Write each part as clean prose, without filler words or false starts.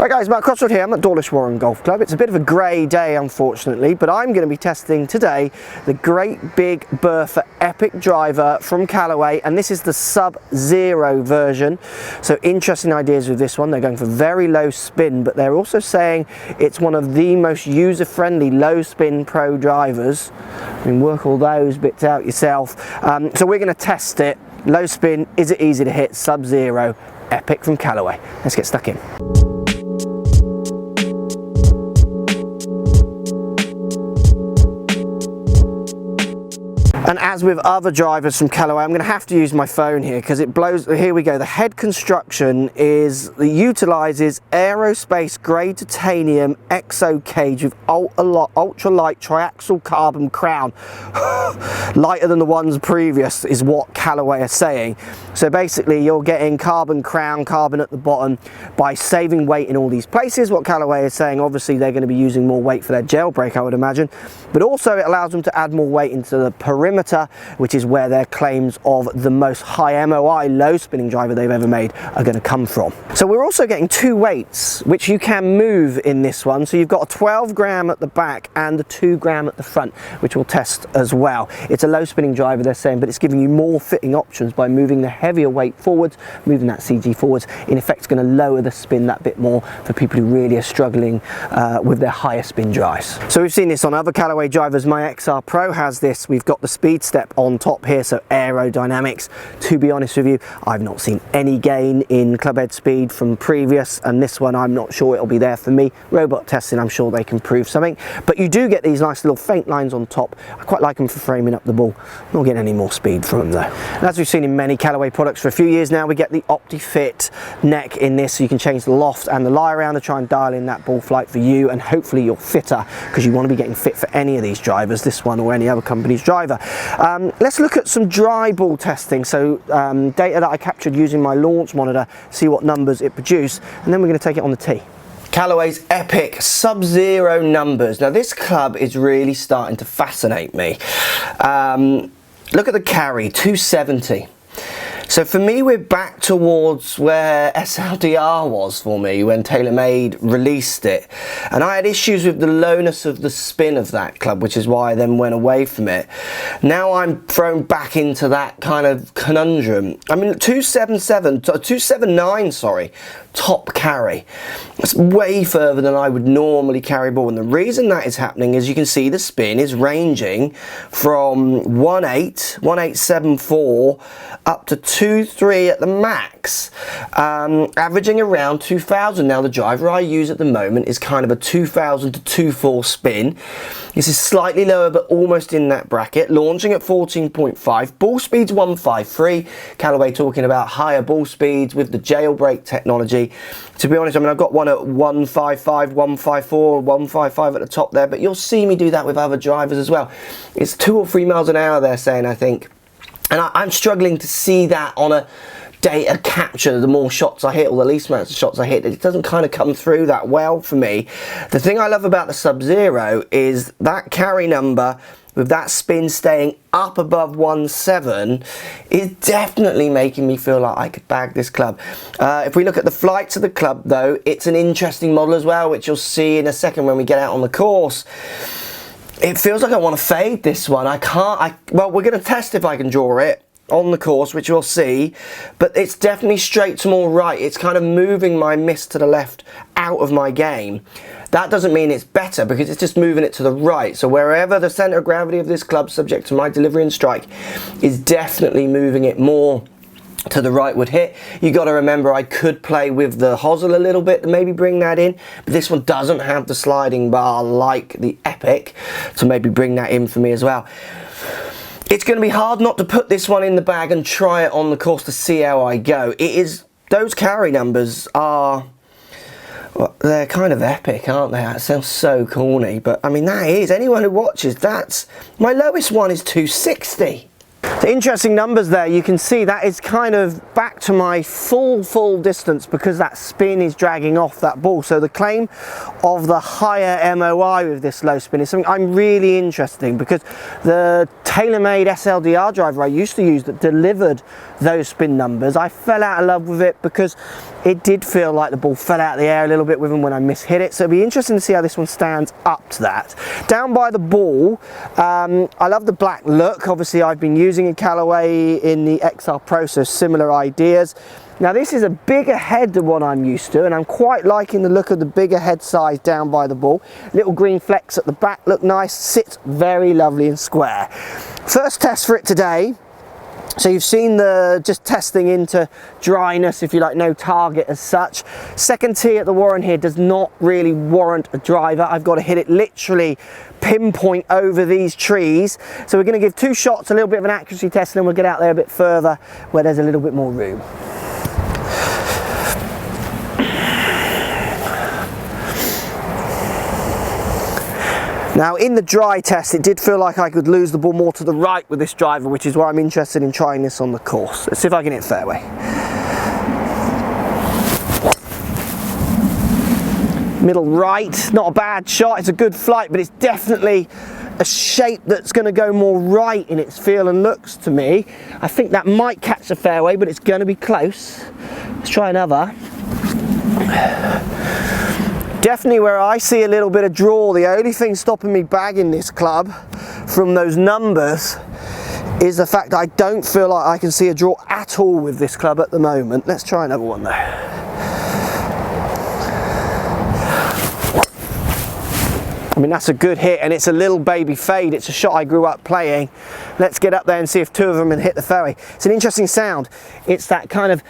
Right guys, Mark Crossfield here. I'm at Dawlish Warren Golf Club. It's a bit of a grey day unfortunately, but I'm going to be testing today the Great Big Bertha Epic driver from Callaway, and this is the Sub-Zero version. So interesting ideas with this one. They're going for very low spin, but they're also saying it's one of the most user-friendly low spin pro drivers. You can work all those bits out yourself. So we're going to test it. Low spin, is it easy to hit? Sub-Zero Epic from Callaway. Let's get stuck in. And as with other drivers from Callaway, I'm going to have to use my phone here because it blows. Here we go. The head construction utilizes aerospace grade titanium exo cage with ultra light triaxial carbon crown. Lighter than the ones previous is what Callaway are saying. So basically you're getting carbon crown, carbon at the bottom by saving weight in all these places. What Callaway is saying, obviously they're going to be using more weight for their jailbreak, I would imagine, but also it allows them to add more weight into the perimeter, which is where their claims of the most high MOI low spinning driver they've ever made are going to come from. So we're also getting two weights which you can move in this one. So you've got a 12 gram at the back and a 2 gram at the front, which we'll test as well. It's a low spinning driver, they're saying, but it's giving you more fitting options by moving the heavier weight forwards, moving that CG forwards. In effect, it's going to lower the spin that bit more for people who really are struggling with their higher spin drives. So we've seen this on other Callaway drivers. My XR Pro has this. We've got the speed step on top here, so aerodynamics. To be honest with you, I've not seen any gain in clubhead speed from previous, and this one I'm not sure it'll be there for me. Robot testing, I'm sure they can prove something, but you do get these nice little faint lines on top. I quite like them for framing up the ball. Not getting any more speed from them though. And as we've seen in many Callaway products for a few years now, we get the OptiFit neck in this, so you can change the loft and the lie around to try and dial in that ball flight for you, and hopefully you're fitter, because you want to be getting fit for any of these drivers, this one or any other company's driver. Let's look at some dry ball testing, so data that I captured using my launch monitor, see what numbers it produced, and then we're going to take it on the tee. Callaway's Epic Sub-Zero numbers. Now this club is really starting to fascinate me. Look at the carry, 270. So for me, we're back towards where SLDR was for me when TaylorMade released it. And I had issues with the lowness of the spin of that club, which is why I then went away from it. Now I'm thrown back into that kind of conundrum. I mean, 279, sorry, top carry. That's way further than I would normally carry ball. And the reason that is happening is you can see the spin is ranging from 1874 up to 2.3 at the max, averaging around 2000. Now the driver I use at the moment is kind of a 2000 to 2.4 spin. This is slightly lower but almost in that bracket, launching at 14.5, ball speeds 153. Callaway talking about higher ball speeds with the jailbreak technology. To be honest, I mean, I've got one at 155, 154, 155 at the top there, but you'll see me do that with other drivers as well. It's 2 or 3 miles an hour they're saying, I think. And I'm struggling to see that on a data capture. The more shots I hit, or the least amount of shots I hit, it doesn't kind of come through that well for me. The thing I love about the Sub-Zero is that carry number with that spin staying up above 1.7 is definitely making me feel like I could bag this club. If we look at the flights of the club though, it's an interesting model as well, which you'll see in a second when we get out on the course. It feels like I want to fade this one. Well, we're going to test if I can draw it on the course, which we'll see, but it's definitely straight to more right. It's kind of moving my miss to the left out of my game. That doesn't mean it's better, because it's just moving it to the right. So wherever the center of gravity of this club, subject to my delivery and strike, is definitely moving it more to the right would hit. You got to remember, I could play with the hosel a little bit and maybe bring that in, but this one doesn't have the sliding bar like the Epic, so maybe bring that in for me as well. It's going to be hard not to put this one in the bag and try it on the course to see how I go. Those carry numbers are, well, they're kind of epic, aren't they? That sounds so corny, but I mean, that is, anyone who watches, that's, my lowest one is 260. The interesting numbers there, you can see that is kind of back to my full distance because that spin is dragging off that ball. So the claim of the higher MOI with this low spin is something I'm really interested in, because the tailor-made SLDR driver I used to use that delivered those spin numbers, I fell out of love with it because it did feel like the ball fell out of the air a little bit with them when I mishit it. So it'll be interesting to see how this one stands up to that. Down by the ball, I love the black look. Obviously I've been using a Callaway in the XR Pro, so similar ideas. Now this is a bigger head than what I'm used to, and I'm quite liking the look of the bigger head size down by the ball. Little green flecks at the back look nice, sits very lovely and square. First test for it today. So you've seen the just testing into dryness, if you like, no target as such. Second tee at the Warren here does not really warrant a driver. I've got to hit it literally pinpoint over these trees. So we're going to give 2 shots, a little bit of an accuracy test, and then we'll get out there a bit further where there's a little bit more room. Now in the dry test, it did feel like I could lose the ball more to the right with this driver, which is why I'm interested in trying this on the course. Let's see if I can hit fairway. Middle right, not a bad shot, it's a good flight, but it's definitely a shape that's going to go more right in its feel and looks to me. I think that might catch the fairway, but it's going to be close. Let's try another. Definitely where I see a little bit of draw. The only thing stopping me bagging this club from those numbers is the fact I don't feel like I can see a draw at all with this club at the moment. Let's try another one though. I mean, that's a good hit, and it's a little baby fade. It's a shot I grew up playing. Let's get up there and see if 2 of them can hit the fairway. It's an interesting sound. It's that kind of,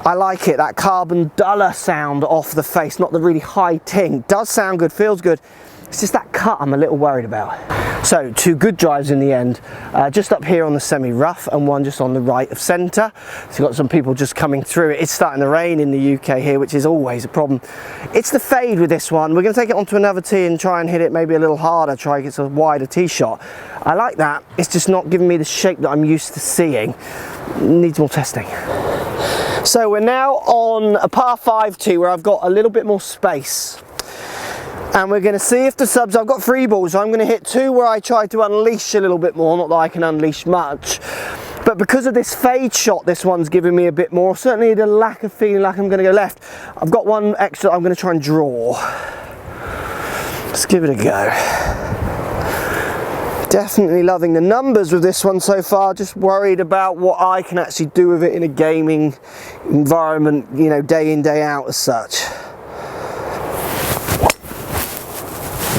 I like it, that carbon duller sound off the face, not the really high ting. Does sound good, feels good. It's just that cut I'm a little worried about. So 2 good drives in the end, just up here on the semi-rough and one just on the right of centre. So you've got some people just coming through it. It's starting to rain in the UK here, which is always a problem. It's the fade with this one. We're going to take it onto another tee and try and hit it maybe a little harder, try and get a wider tee shot. I like that. It's just not giving me the shape that I'm used to seeing. Needs more testing. So we're now on a par 5 tee where I've got a little bit more space. And we're going to see if the subs, I've got 3 balls, so I'm going to hit 2 where I try to unleash a little bit more, not that I can unleash much. But because of this fade shot, this one's giving me a bit more. Certainly the lack of feeling like I'm going to go left. I've got 1 extra I'm going to try and draw. Let's give it a go. Definitely loving the numbers with this one so far, just worried about what I can actually do with it in a gaming environment, you know, day in, day out as such.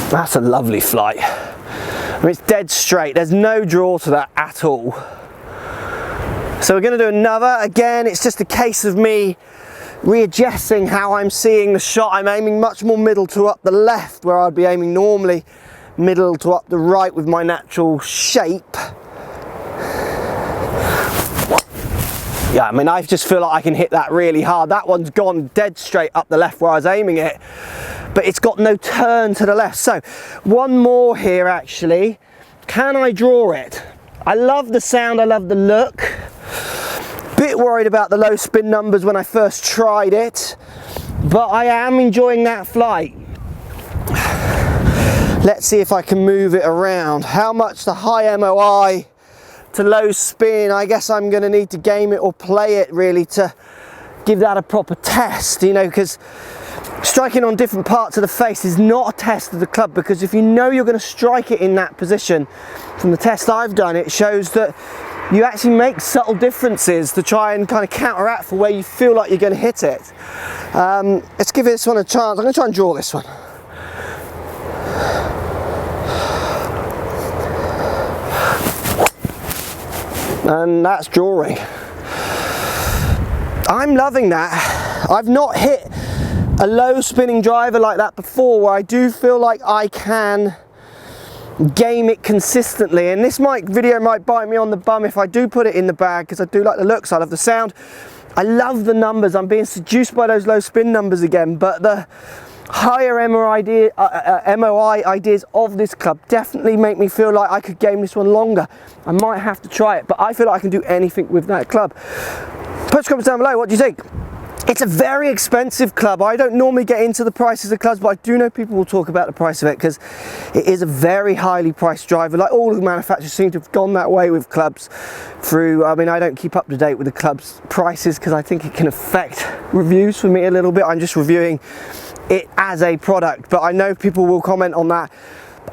That's a lovely flight. I mean, it's dead straight, there's no draw to that at all. So we're going to do another. Again, it's just a case of me readjusting how I'm seeing the shot. I'm aiming much more middle to up the left, where I'd be aiming normally middle to up the right with my natural shape. Yeah, I mean, I just feel like I can hit that really hard. That one's gone dead straight up the left where I was aiming it, but it's got no turn to the left. So one more here actually. Can I draw it? I love the sound, I love the look. Bit worried about the low spin numbers when I first tried it, but I am enjoying that flight. Let's see if I can move it around. How much the high MOI to low spin? I guess I'm going to need to game it or play it really to give that a proper test, you know, because striking on different parts of the face is not a test of the club, because if you know you're going to strike it in that position, from the test I've done, it shows that you actually make subtle differences to try and kind of counteract for where you feel like you're going to hit it. Let's give this one a chance. I'm going to try and draw this one. And that's drawing. I'm loving that. I've not hit a low spinning driver like that before, where I do feel like I can game it consistently. And this video might bite me on the bum if I do put it in the bag, because I do like the looks, I love the sound, I love the numbers. I'm being seduced by those low spin numbers again, but higher MOI ideas of this club definitely make me feel like I could game this one longer. I might have to try it, but I feel like I can do anything with that club. Post comments down below, what do you think? It's a very expensive club. I don't normally get into the prices of clubs, but I do know people will talk about the price of it because it is a very highly priced driver. Like all of the manufacturers seem to have gone that way with clubs through, I mean, I don't keep up to date with the club's prices because I think it can affect reviews for me a little bit. I'm just reviewing it as a product, but I know people will comment on that.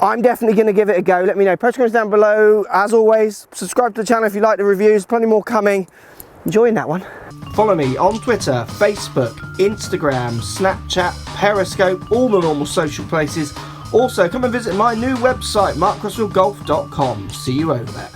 I'm definitely going to give it a go. Let me know. Post comments down below. As always, subscribe to the channel if you like the reviews. Plenty more coming. Enjoying that one. Follow me on Twitter, Facebook, Instagram, Snapchat, Periscope, all the normal social places. Also, come and visit my new website, markcrossfieldgolf.com. See you over there.